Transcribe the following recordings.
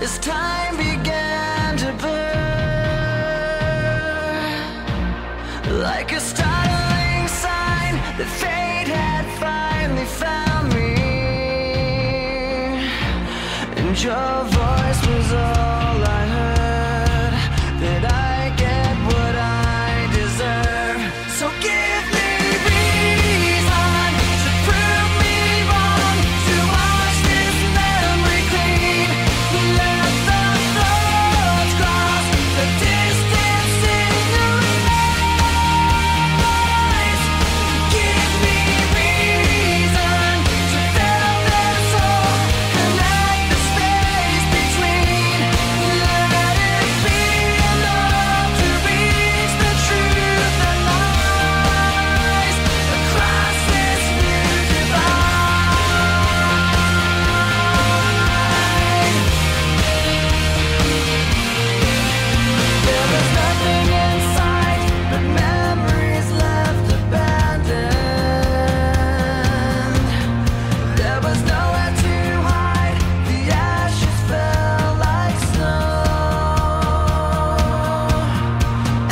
as time began to burn, like a startling sign that fate had finally found me, and your voice was all I heard, that I get what I deserve. So give me reason to prove me wrong, to wash this memory clean, let the thoughts cross the distance in your eyes. Give me reason to fill this hole, connect the space between, let it be enough to reach the truth that lies across this new divide. There was nothing in sight but memories left abandoned. There was nowhere to hide, the ashes fell like snow,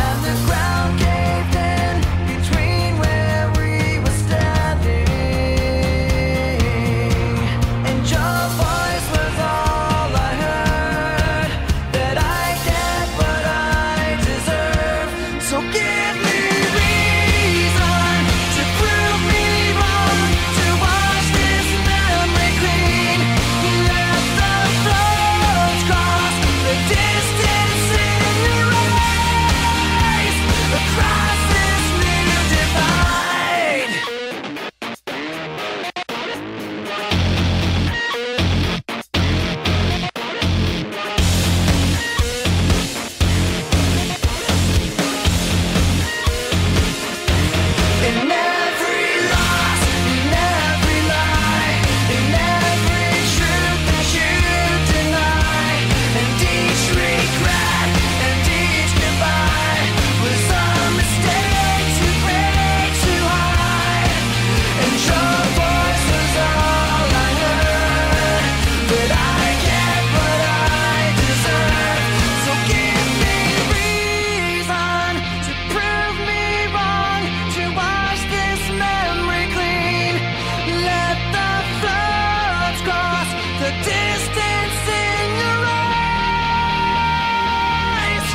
and the ground caved in between where we were standing, and your voice was all I heard, that I get what I deserve. So give me reason to prove me wrong, to wash this memory clean, let the thoughts cross the distance in your eyes across this new divide. In every loss, in every lie, in every truth that you deny, and each regret and each goodbye was a mistake too great to hide, and your voice was all I heard, that I get what I deserve. So give me reason to prove me wrong, to wash this memory clean, let the thoughts cross the distance in your eyes.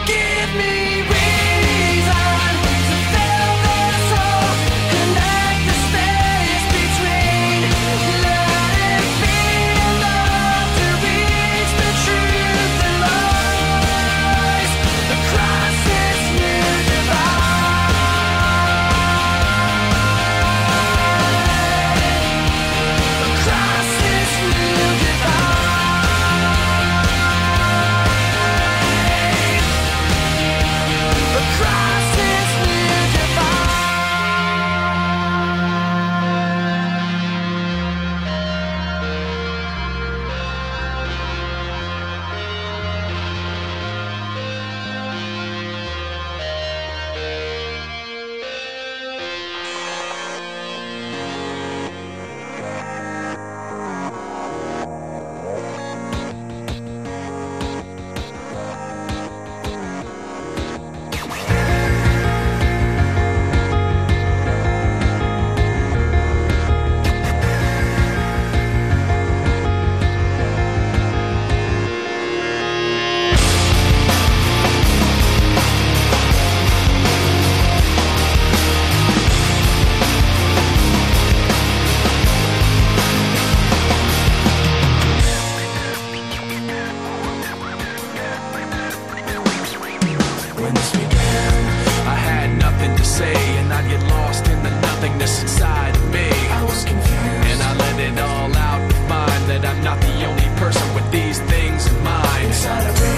Give me reason to fill this hole, connect the space between, let it be enough to reach the truth that lies across this new divide. Across this new divide. Across this new divide. When this began, I had nothing to say, and I'd get lost in the nothingness inside of me. I was confused, and I let it all out to find that I'm not the only person with these things in mind.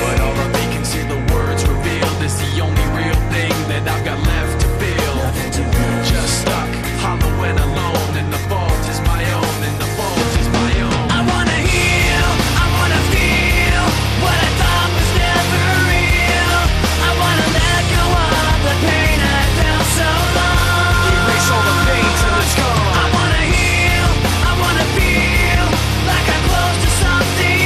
But all the vacancy the words revealed is the only real thing that I've got left to feel. Just stuck, hollow and alone, and the fault is my own, and the fault is my own. I wanna heal, I wanna feel what I thought was never real. I wanna let go of the pain I felt so long. Erase all the pain till it's gone. I wanna heal, I wanna feel like I'm close to something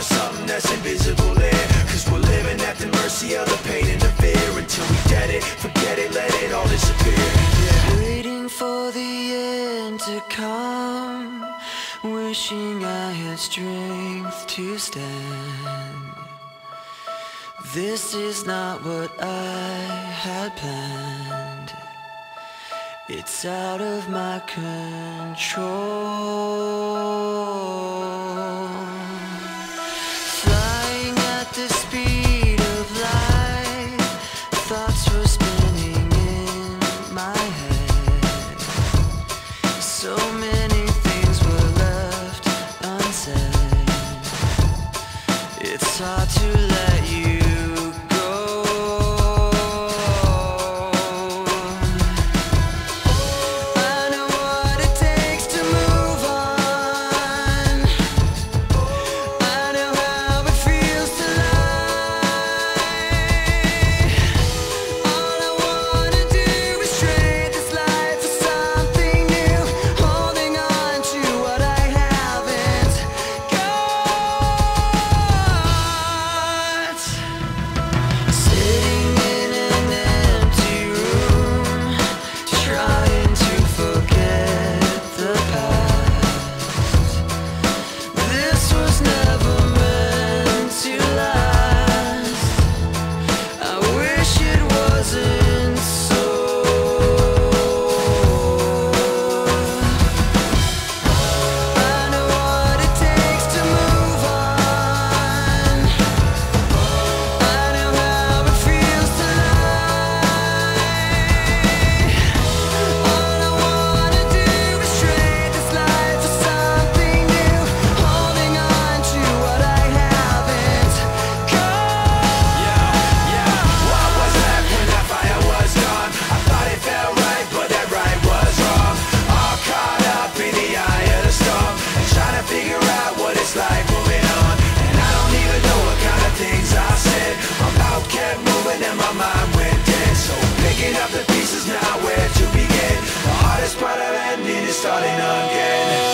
something that's invisible there. Cause we're living at the mercy of the pain and the fear. Until we get it, forget it, let it all disappear. Waiting for the end to come, wishing I had strength to stand. This is not what I had planned. It's out of my control. Flying at the speed of light, thoughts were spinning in my head. So many things were left unsaid. It's hard to let you starting again.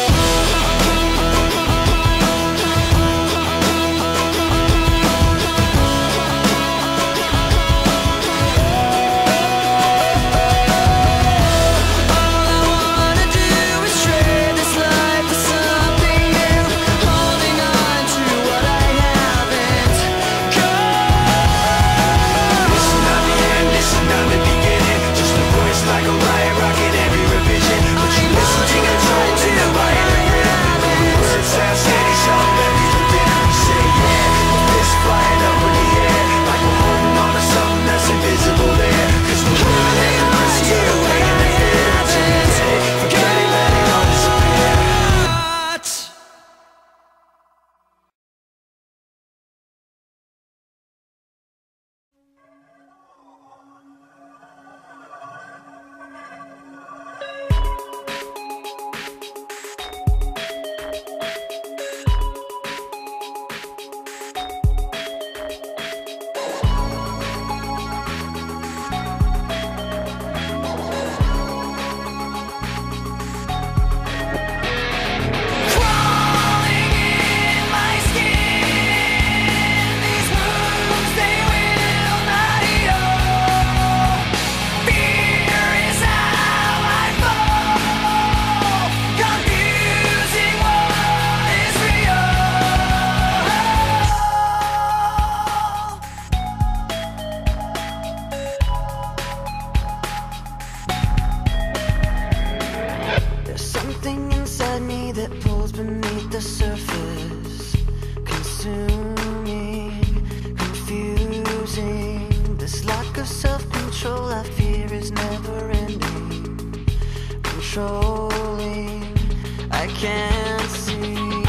I can't seem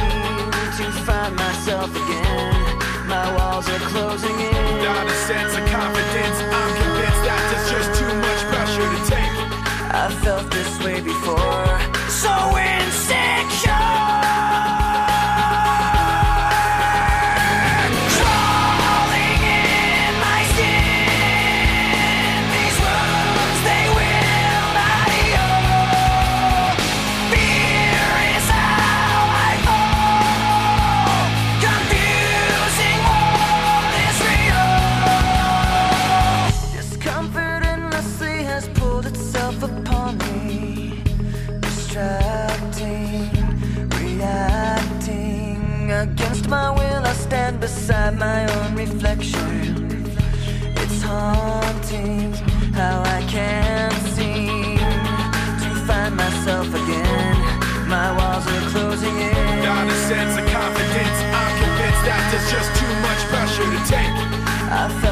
to find myself again. My walls are closing in. Without a sense of confidence, I'm convinced that there's just too much pressure to take. I felt this way before, so insecure. Confusing wanting, reacting. Against my will I stand beside my own reflection. It's haunting how I can't seem to find myself again. My walls are closing in. Not a sense of confidence, I'm convinced that there's just too much pressure to take. I felt